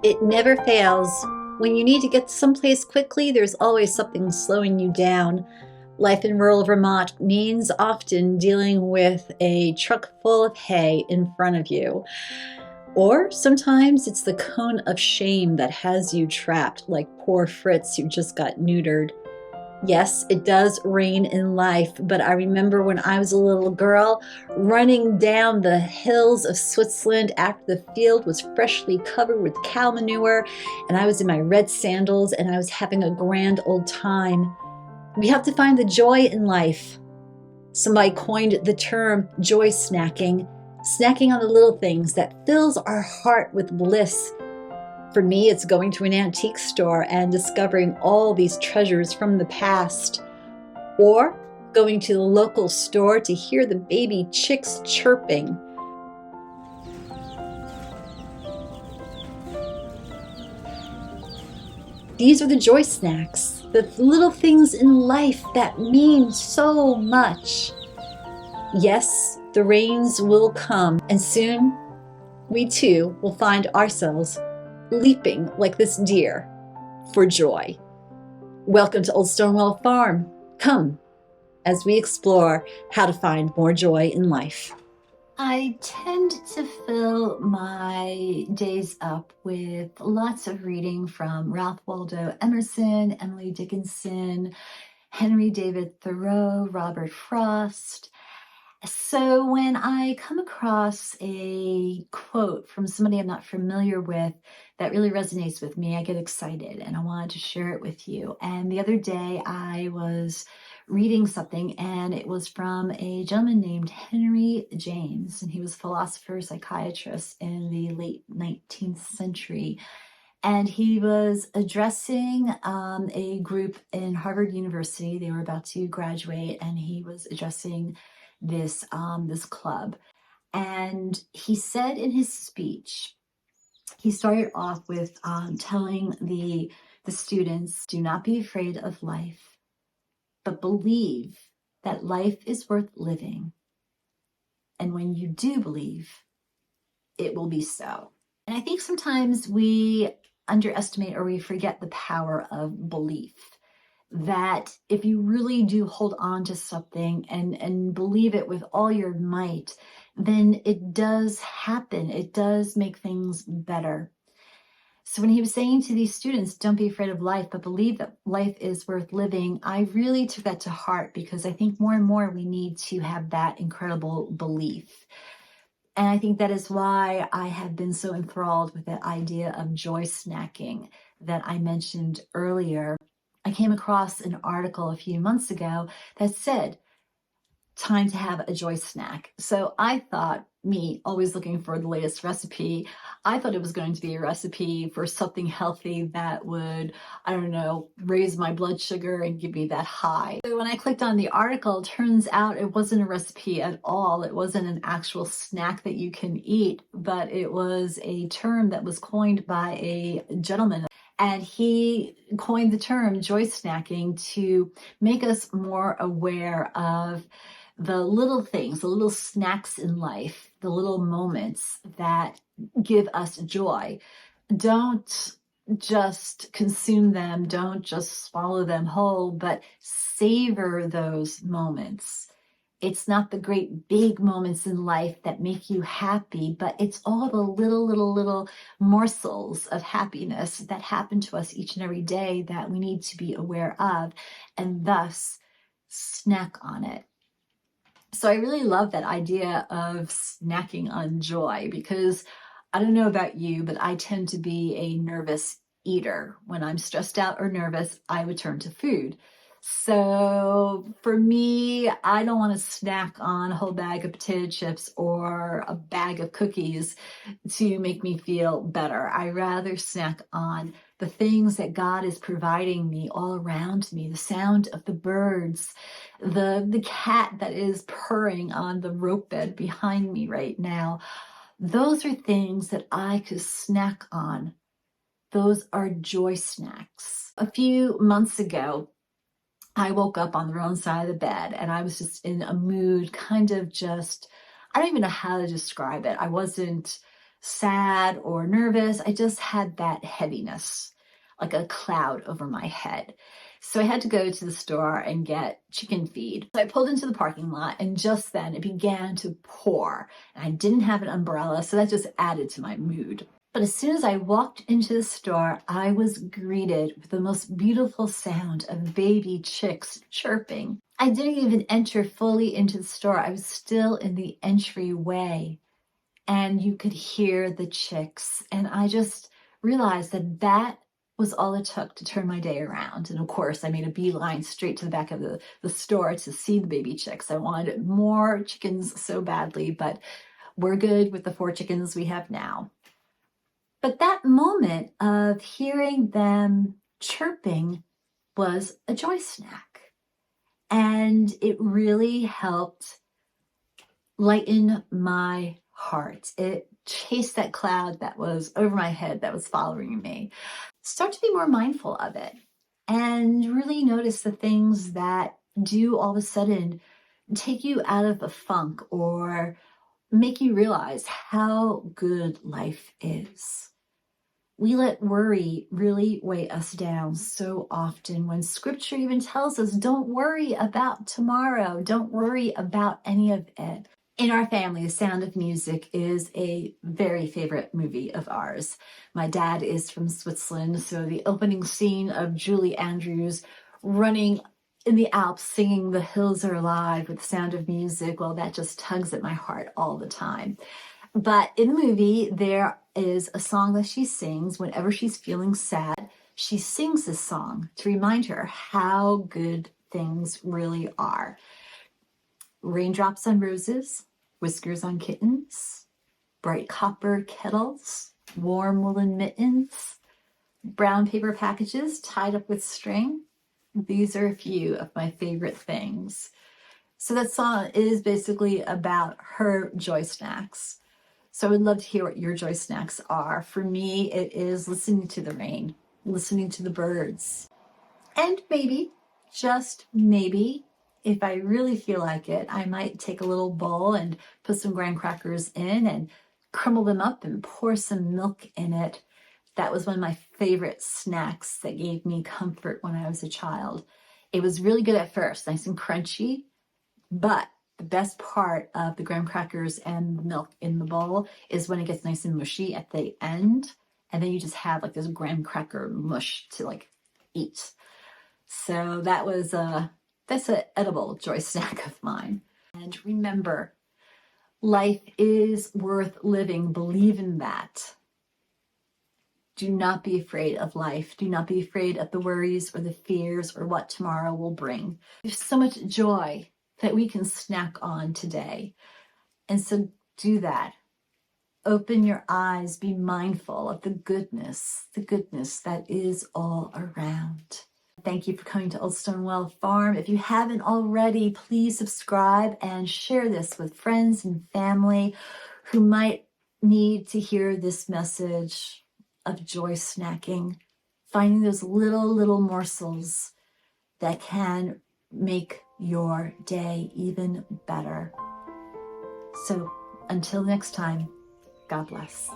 It never fails. When you need to get someplace quickly, there's always something slowing you down. Life in rural Vermont means often dealing with a truck full of hay in front of you. Or sometimes it's the cone of shame that has you trapped, like poor Fritz who just got neutered. Yes, it does rain in life, but I remember when I was a little girl running down the hills of Switzerland after the field was freshly covered with cow manure, and I was in my red sandals and I was having a grand old time. We have to find the joy in life. Somebody coined the term joy snacking, snacking on the little things that fills our heart with bliss. For me, it's going to an antique store and discovering all these treasures from the past, or going to the local store to hear the baby chicks chirping. These are the joy snacks, the little things in life that mean so much. Yes, the rains will come, and soon we too will find ourselves leaping like this deer for joy. Welcome to Old Stonewall Farm. Come as we explore how to find more joy in life. I tend to fill my days up with lots of reading from Ralph Waldo Emerson, Emily Dickinson, Henry David Thoreau, Robert Frost. So when I come across a quote from somebody I'm not familiar with that really resonates with me, I get excited and I wanted to share it with you. And the other day I was reading something and it was from a gentleman named Henry James, and he was a philosopher, psychiatrist in the late 19th century. And he was addressing a group in Harvard University. They were about to graduate, and he was addressing this club. And he said in his speech, he started off with telling the students, do not be afraid of life, but believe that life is worth living. And when you do believe, it will be so. And I think sometimes we underestimate or we forget the power of belief. That if you really do hold on to something and believe it with all your might, then it does happen. It does make things better. So when he was saying to these students, don't be afraid of life, but believe that life is worth living, I really took that to heart, because I think more and more we need to have that incredible belief. And I think that is why I have been so enthralled with that idea of joy snacking that I mentioned earlier. I came across an article a few months ago that said, time to have a joy snack. So I thought, me always looking for the latest recipe, I thought it was going to be a recipe for something healthy that would, I don't know, raise my blood sugar and give me that high. So when I clicked on the article, it turns out it wasn't a recipe at all. It wasn't an actual snack that you can eat, but it was a term that was coined by a gentleman. And he coined the term joy snacking to make us more aware of the little things, the little snacks in life, the little moments that give us joy. Don't just consume them, don't just swallow them whole, but savor those moments. It's not the great big moments in life that make you happy, but it's all the little morsels of happiness that happen to us each and every day that we need to be aware of, and thus snack on it. So I really love that idea of snacking on joy, because I don't know about you, but I tend to be a nervous eater. When I'm stressed out or nervous, I would turn to food. So for me, I don't want to snack on a whole bag of potato chips or a bag of cookies to make me feel better. I rather snack on the things that God is providing me all around me, the sound of the birds, the cat that is purring on the rope bed behind me right now. Those are things that I could snack on. Those are joy snacks. A few months ago, I woke up on the wrong side of the bed and I was just in a mood, kind of just, I don't even know how to describe it. I wasn't sad or nervous. I just had that heaviness, like a cloud over my head. So I had to go to the store and get chicken feed. So I pulled into the parking lot, and just then it began to pour. And I didn't have an umbrella, so that just added to my mood. But as soon as I walked into the store, I was greeted with the most beautiful sound of baby chicks chirping. I didn't even enter fully into the store. I was still in the entryway, and you could hear the chicks. And I just realized that that was all it took to turn my day around. And of course, I made a beeline straight to the back of the store to see the baby chicks. I wanted more chickens so badly, but we're good with the 4 chickens we have now. But that moment of hearing them chirping was a joy snack. And it really helped lighten my heart. It chased that cloud that was over my head that was following me. Start to be more mindful of it and really notice the things that do all of a sudden take you out of a funk or make you realize how good life is. We let worry really weigh us down so often when scripture even tells us, don't worry about tomorrow. Don't worry about any of it. In our family, The Sound of Music is a very favorite movie of ours. My dad is from Switzerland, so the opening scene of Julie Andrews running in the Alps singing The Hills Are Alive with The Sound of Music, well, that just tugs at my heart all the time. But in the movie, there is a song that she sings whenever she's feeling sad. She sings this song to remind her how good things really are. Raindrops on roses, whiskers on kittens, bright copper kettles, warm woolen mittens, brown paper packages tied up with string. These are a few of my favorite things. So that song is basically about her joy snacks. So I would love to hear what your joy snacks are. For me, it is listening to the rain, listening to the birds, and maybe, just maybe, if I really feel like it, I might take a little bowl and put some graham crackers in and crumble them up and pour some milk in it. That was one of my favorite snacks that gave me comfort when I was a child. It was really good at first, nice and crunchy, but the best part of the graham crackers and milk in the bowl is when it gets nice and mushy at the end, and then you just have like this graham cracker mush to like eat. So that's an edible joy snack of mine. And remember, life is worth living. Believe in that. Do not be afraid of life. Do not be afraid of the worries or the fears or what tomorrow will bring. There's so much joy that we can snack on today. And so do that. Open your eyes, be mindful of the goodness that is all around. Thank you for coming to Old Stonewell Farm. If you haven't already, please subscribe and share this with friends and family who might need to hear this message of joy snacking, finding those little morsels that can make your day even better. So until next time, God bless.